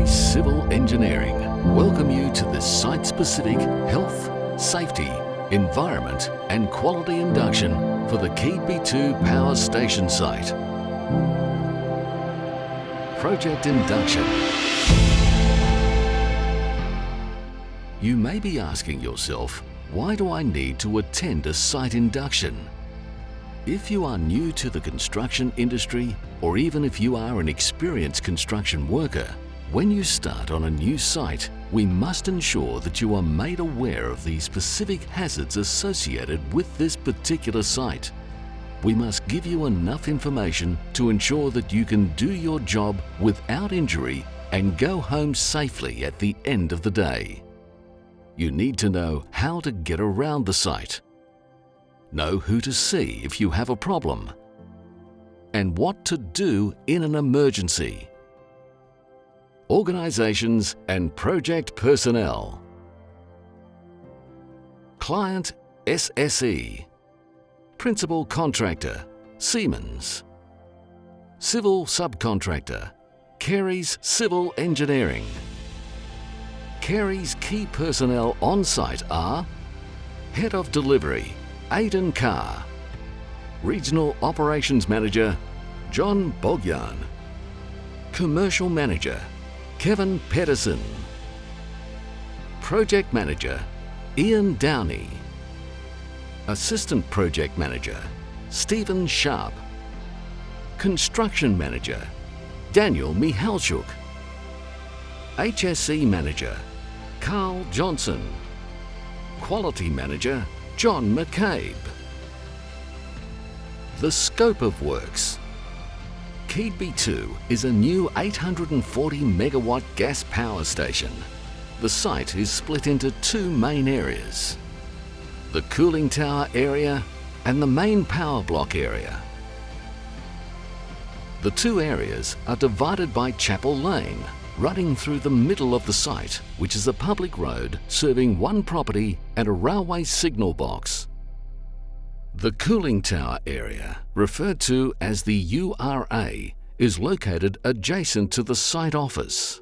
Carey's Civil Engineering welcome you to this site-specific health, safety, environment and quality induction for the Keedby 2 power station site. Project Induction. You may be asking yourself, why do I need to attend a site induction? If you are new to the construction industry, or even if you are an experienced construction worker, when you start on a new site, we must ensure that you are made aware of the specific hazards associated with this particular site. We must give you enough information to ensure that you can do your job without injury and go home safely at the end of the day. You need to know how to get around the site, know who to see if you have a problem, and what to do in an emergency. Organizations and project personnel. Client SSE. Principal contractor Siemens. Civil subcontractor Carey's Civil Engineering. Carey's key personnel on site are Head of Delivery Aidan Carr, Regional Operations Manager John Bogyan, Commercial Manager Kevin Pedersen, Project Manager Ian Downey, Assistant Project Manager Stephen Sharp, Construction Manager Daniel Mihalchuk, HSE Manager Carl Johnson, Quality Manager John McCabe. The scope of works. Keedby 2 is a new 840 megawatt gas power station. The site is split into two main areas: the cooling tower area and the main power block area. The two areas are divided by Chapel Lane, running through the middle of the site, which is a public road serving one property and a railway signal box. The cooling tower area, referred to as the URA, is located adjacent to the site office.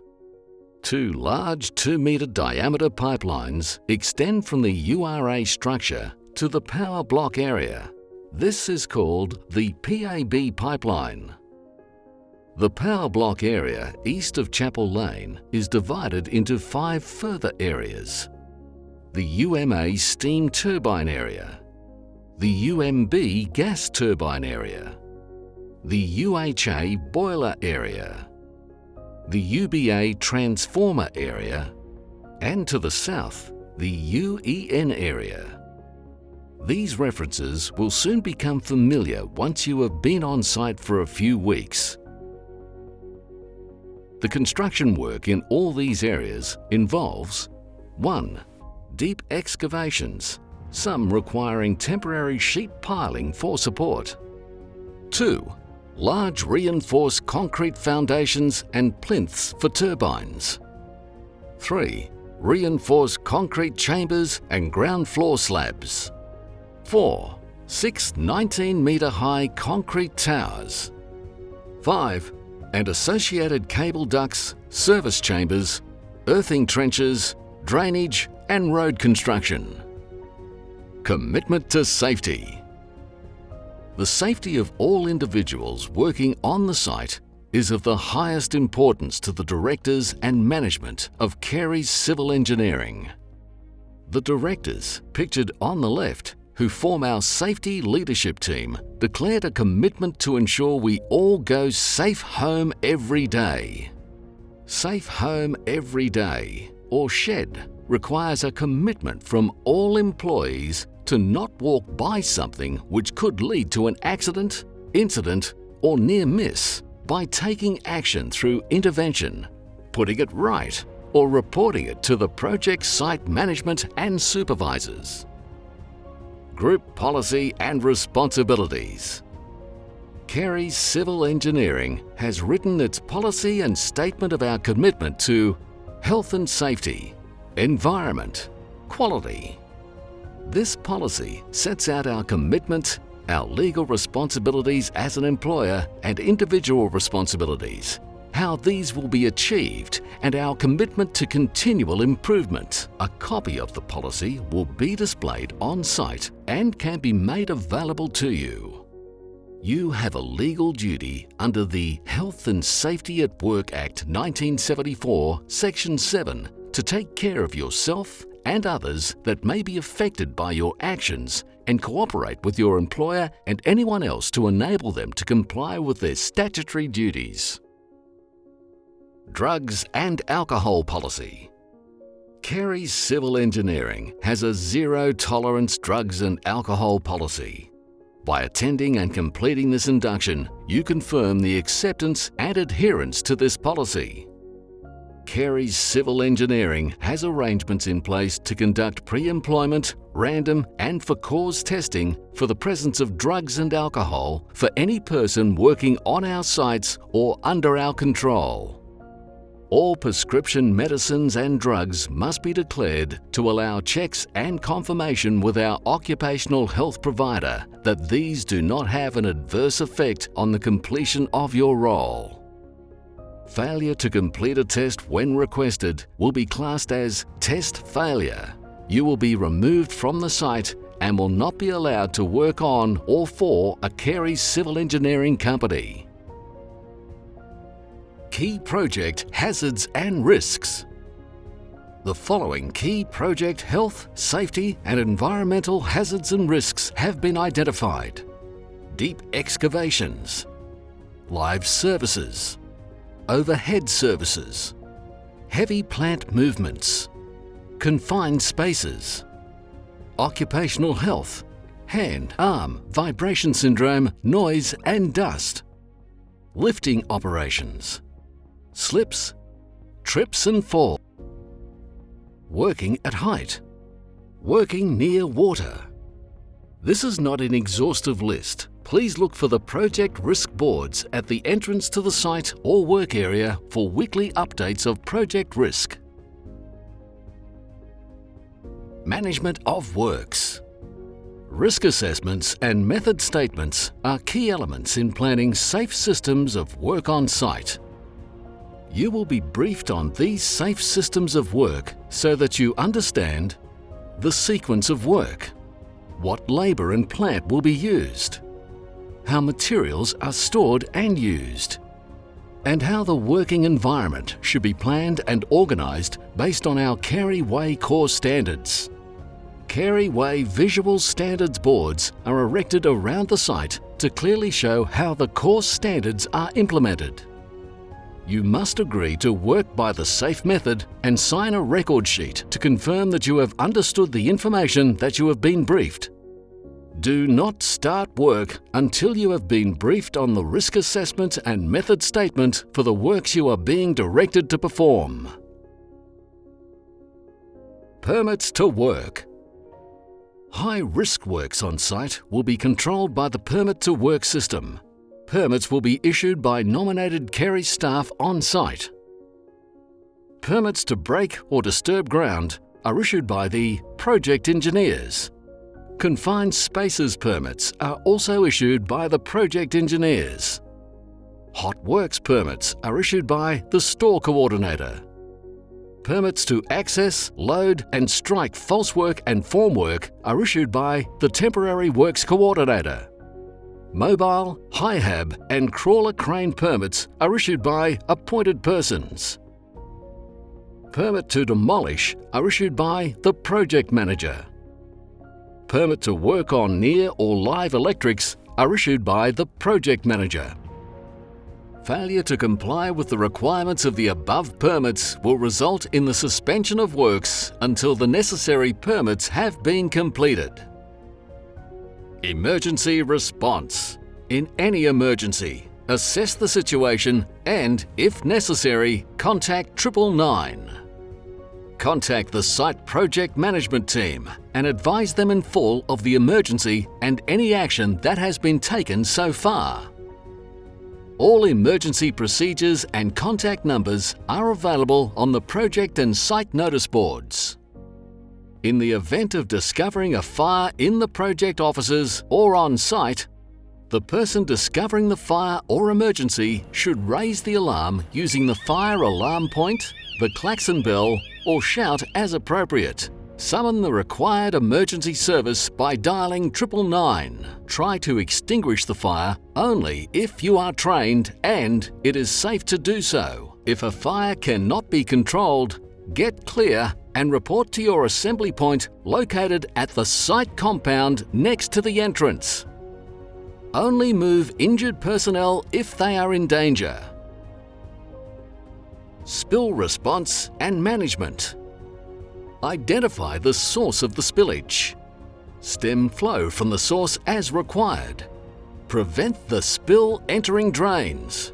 Two large 2-metre diameter pipelines extend from the URA structure to the power block area. This is called the PAB pipeline. The power block area east of Chapel Lane is divided into 5 further areas: the UMA steam turbine area, the UMB gas turbine area, the UHA boiler area, the UBA transformer area, and to the south, the UEN area. These references will soon become familiar once you have been on site for a few weeks. The construction work in all these areas involves 1. Deep excavations, some requiring temporary sheet piling for support. 2. Large reinforced concrete foundations and plinths for turbines. 3. Reinforced concrete chambers and ground floor slabs. 4. 6 19-metre high concrete towers. 5. And associated cable ducts, service chambers, earthing trenches, drainage and road construction. Commitment to safety. The safety of all individuals working on the site is of the highest importance to the directors and management of Carey's Civil Engineering. The directors, pictured on the left, who form our safety leadership team, declared a commitment to ensure we all go safe home every day. Safe home every day, or SHED, requires a commitment from all employees to not walk by something which could lead to an accident, incident, or near miss by taking action through intervention, putting it right, or reporting it to the project site management and supervisors. Group policy and responsibilities. Carey's Civil Engineering has written its policy and statement of our commitment to health and safety, environment, quality. This policy sets out our commitment, our legal responsibilities as an employer and individual responsibilities, how these will be achieved, and our commitment to continual improvement. A copy of the policy will be displayed on site and can be made available to you. You have a legal duty under the Health and Safety at Work Act 1974, Section 7, to take care of yourself and others that may be affected by your actions and cooperate with your employer and anyone else to enable them to comply with their statutory duties. Drugs and Alcohol Policy. Carey's Civil Engineering has a zero-tolerance drugs and alcohol policy. By attending and completing this induction, you confirm the acceptance and adherence to this policy. Carey's Civil Engineering has arrangements in place to conduct pre-employment, random and for-cause testing for the presence of drugs and alcohol for any person working on our sites or under our control. All prescription medicines and drugs must be declared to allow checks and confirmation with our occupational health provider that these do not have an adverse effect on the completion of your role. Failure to complete a test when requested will be classed as test failure. You will be removed from the site and will not be allowed to work on or for a Carey's Civil Engineering company. Key project hazards and risks. The following key project health, safety and environmental hazards and risks have been identified. Deep excavations, live services, overhead services, heavy plant movements, confined spaces, occupational health, hand-arm vibration syndrome, noise and dust, lifting operations, slips, trips and falls, working at height, working near water. This is not an exhaustive list. Please look for the project risk boards at the entrance to the site or work area for weekly updates of project risk. Management of works. Risk assessments and method statements are key elements in planning safe systems of work on site. You will be briefed on these safe systems of work so that you understand the sequence of work, what labour and plant will be used, how materials are stored and used, and how the working environment should be planned and organised based on our Carey Way core standards. Carey Way visual standards boards are erected around the site to clearly show how the core standards are implemented. You must agree to work by the safe method and sign a record sheet to confirm that you have understood the information that you have been briefed. Do not start work until you have been briefed on the risk assessment and method statement for the works you are being directed to perform. Permits to work. High-risk works on site will be controlled by the Permit to Work system. Permits will be issued by nominated Carey staff on site. Permits to break or disturb ground are issued by the project engineers. Confined spaces permits are also issued by the project engineers. Hot works permits are issued by the store coordinator. Permits to access, load and strike false work and formwork are issued by the temporary works coordinator. Mobile, high-hab and crawler crane permits are issued by appointed persons. Permit to demolish are issued by the project manager. Permit to work on near or live electrics are issued by the project manager. Failure to comply with the requirements of the above permits will result in the suspension of works until the necessary permits have been completed. Emergency response. In any emergency, assess the situation and, if necessary, contact 999. Contact the site project management team and advise them in full of the emergency and any action that has been taken so far. All emergency procedures and contact numbers are available on the project and site notice boards. In the event of discovering a fire in the project offices or on site, The person discovering the fire or emergency should raise the alarm using the fire alarm point, the klaxon bell, or shout as appropriate. Summon the required emergency service by dialing 999. Try to extinguish the fire only if you are trained and it is safe to do so. If a fire cannot be controlled, get clear and report to your assembly point located at the site compound next to the entrance. Only move injured personnel if they are in danger. Spill response and management. Identify the source of the spillage. Stem flow from the source as required. Prevent the spill entering drains.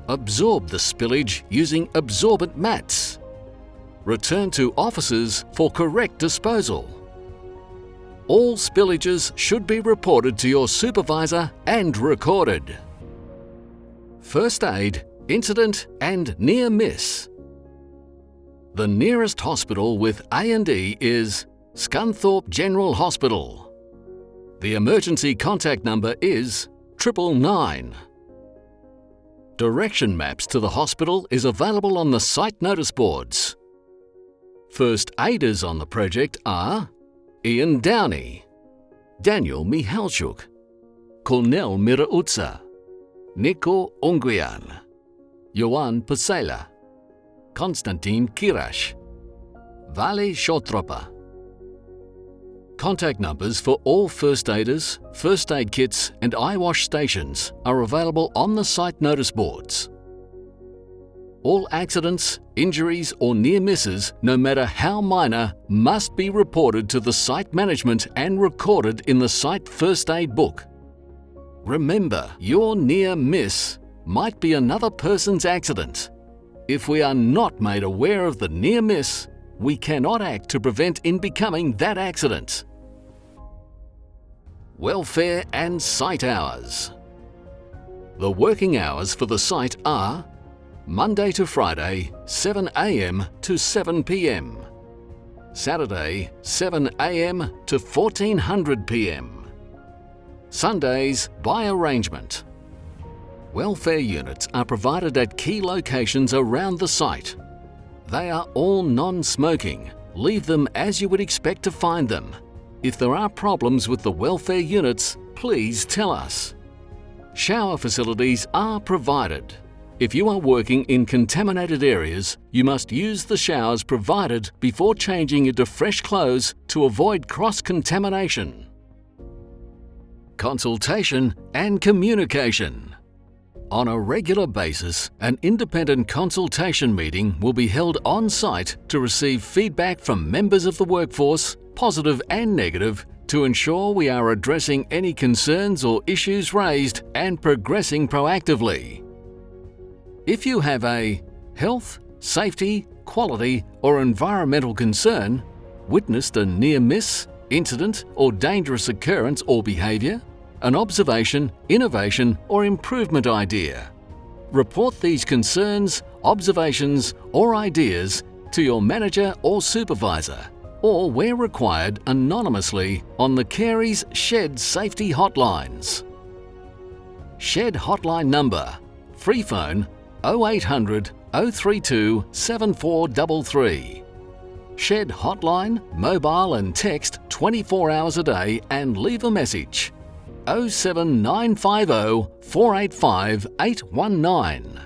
Absorb the spillage using absorbent mats. Return to offices for correct disposal. All spillages should be reported to your supervisor and recorded. First aid, incident and near miss. The nearest hospital with A&E is Scunthorpe General Hospital. The emergency contact number is 999. Direction maps to the hospital is available on the site notice boards. First aiders on the project are Ian Downey, Daniel Mihalchuk, Cornel Mirautsa, Nico Onguian, Johan Pasela, Konstantin Kirash, Vale Shotropa. Contact numbers for all first aiders, first aid kits and eye wash stations are available on the site notice boards. All accidents, injuries or near misses, no matter how minor, must be reported to the site management and recorded in the site first aid book. Remember, your near miss might be another person's accident. If we are not made aware of the near miss, we cannot act to prevent it becoming that accident. Welfare and site hours. The working hours for the site are Monday to Friday, 7 a.m. to 7 p.m. Saturday, 7 a.m. to 1400 p.m. Sundays by arrangement. Welfare units are provided at key locations around the site. They are all non-smoking. Leave them as you would expect to find them. If there are problems with the welfare units, please tell us. Shower facilities are provided. If you are working in contaminated areas, you must use the showers provided before changing into fresh clothes to avoid cross-contamination. Consultation and communication. On a regular basis, an independent consultation meeting will be held on-site to receive feedback from members of the workforce, positive and negative, to ensure we are addressing any concerns or issues raised and progressing proactively. If you have a health, safety, quality or environmental concern, witnessed a near miss, incident or dangerous occurrence or behaviour, an observation, innovation or improvement idea, report these concerns, observations or ideas to your manager or supervisor, or where required anonymously on the Carey's Shed Safety Hotlines. Shed Hotline number, free phone 0800 032 7433. Shed Hotline, mobile and text 24 hours a day and leave a message 07950 485 819.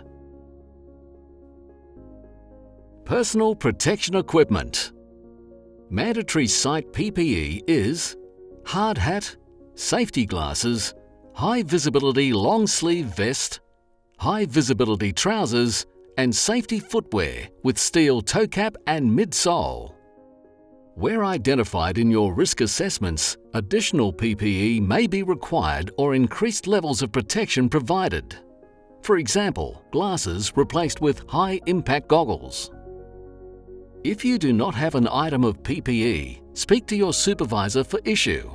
Personal protection equipment. Mandatory site PPE is hard hat, safety glasses, high visibility long sleeve vest, high visibility trousers and safety footwear with steel toe cap and midsole. Where identified in your risk assessments, additional PPE may be required or increased levels of protection provided. For example, glasses replaced with high-impact goggles. If you do not have an item of PPE, speak to your supervisor for issue.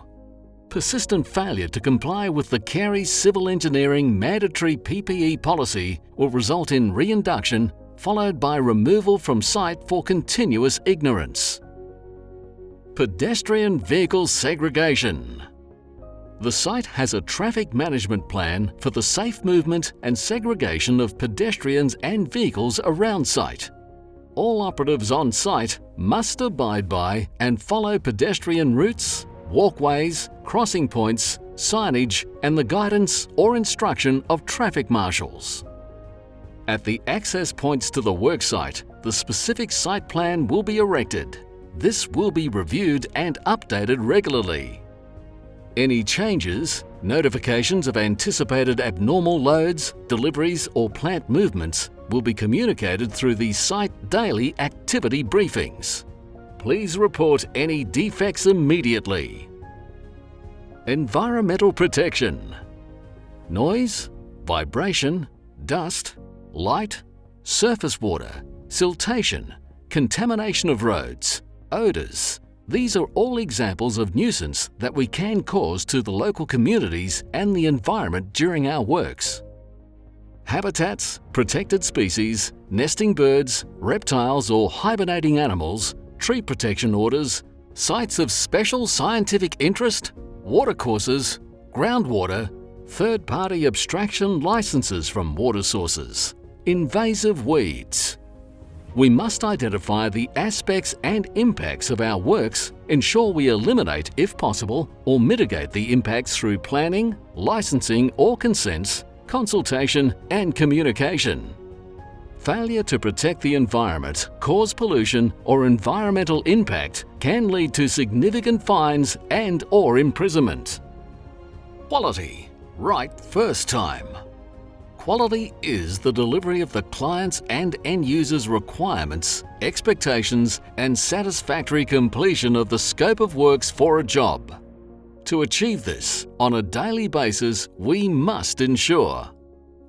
Persistent failure to comply with the Carey's Civil Engineering mandatory PPE policy will result in reinduction, followed by removal from site for continuous ignorance. Pedestrian vehicle segregation. The site has a traffic management plan for the safe movement and segregation of pedestrians and vehicles around site. All operatives on site must abide by and follow pedestrian routes, walkways, crossing points, signage, and the guidance or instruction of traffic marshals. At the access points to the worksite, the specific site plan will be erected. This will be reviewed and updated regularly. Any changes, notifications of anticipated abnormal loads, deliveries, or plant movements will be communicated through the site daily activity briefings. Please report any defects immediately. Environmental protection. Noise, vibration, dust, light, surface water, siltation, contamination of roads, odours. These are all examples of nuisance that we can cause to the local communities and the environment during our works. Habitats, protected species, nesting birds, reptiles or hibernating animals, tree protection orders, sites of special scientific interest, watercourses, groundwater, third-party abstraction licenses from water sources, invasive weeds. We must identify the aspects and impacts of our works, ensure we eliminate, if possible, or mitigate the impacts through planning, licensing or consents, consultation and communication. Failure to protect the environment, cause pollution or environmental impact can lead to significant fines and/or imprisonment. Quality, right first time. Quality is the delivery of the client's and end users' requirements, expectations, and satisfactory completion of the scope of works for a job. To achieve this, on a daily basis, we must ensure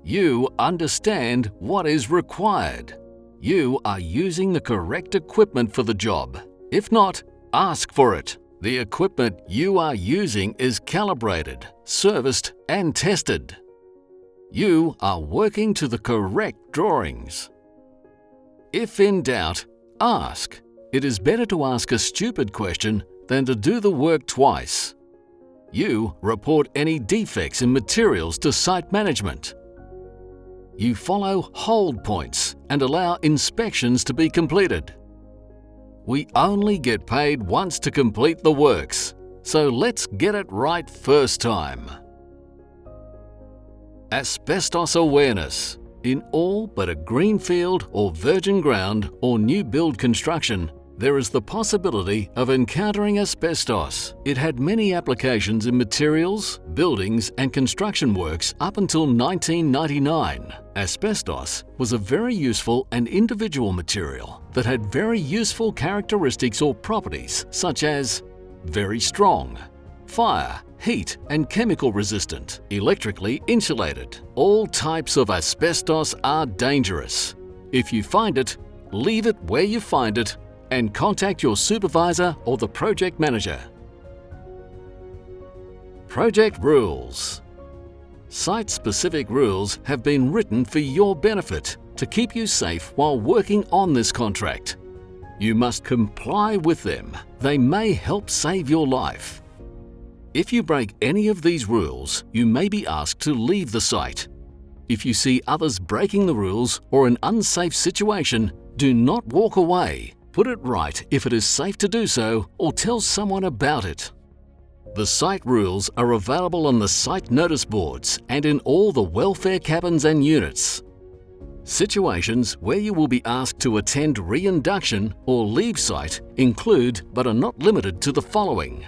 you understand what is required. You are using the correct equipment for the job. If not, ask for it. The equipment you are using is calibrated, serviced, and tested. You are working to the correct drawings. If in doubt, ask. It is better to ask a stupid question than to do the work twice. You report any defects in materials to site management. You follow hold points and allow inspections to be completed. We only get paid once to complete the works, so let's get it right first time. Asbestos awareness. In all but a greenfield or virgin ground or new build construction, there is the possibility of encountering asbestos. It had many applications in materials, buildings and construction works up until 1999. Asbestos was a very useful and individual material that had very useful characteristics or properties such as very strong, fire, heat and chemical resistant, electrically insulated. All types of asbestos are dangerous. If you find it, leave it where you find it and contact your supervisor or the project manager. Project rules. Site-specific rules have been written for your benefit to keep you safe while working on this contract. You must comply with them. They may help save your life. If you break any of these rules, you may be asked to leave the site. If you see others breaking the rules or an unsafe situation, do not walk away. Put it right if it is safe to do so, or tell someone about it. The site rules are available on the site notice boards and in all the welfare cabins and units. Situations where you will be asked to attend re-induction or leave site include but are not limited to the following: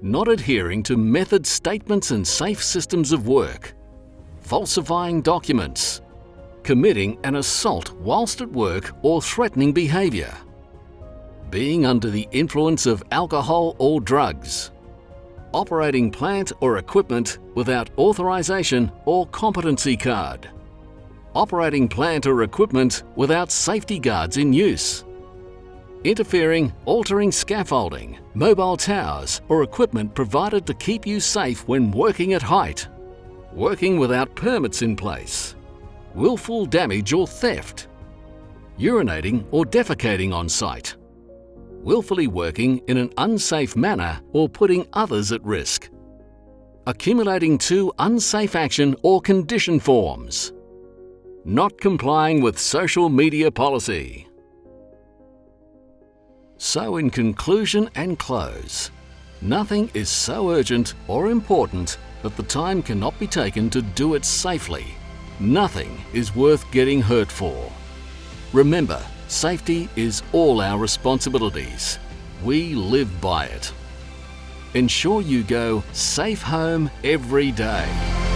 not adhering to method statements and safe systems of work, falsifying documents, committing an assault whilst at work or threatening behaviour, being under the influence of alcohol or drugs, operating plant or equipment without authorisation or competency card, operating plant or equipment without safety guards in use, interfering, altering scaffolding, mobile towers or equipment provided to keep you safe when working at height, working without permits in place, willful damage or theft, urinating or defecating on site, willfully working in an unsafe manner or putting others at risk, accumulating 2 unsafe action or condition forms, not complying with social media policy. So in conclusion and close, nothing is so urgent or important that the time cannot be taken to do it safely. Nothing is worth getting hurt for. Remember, safety is all our responsibilities. We live by it. Ensure you go safe home every day.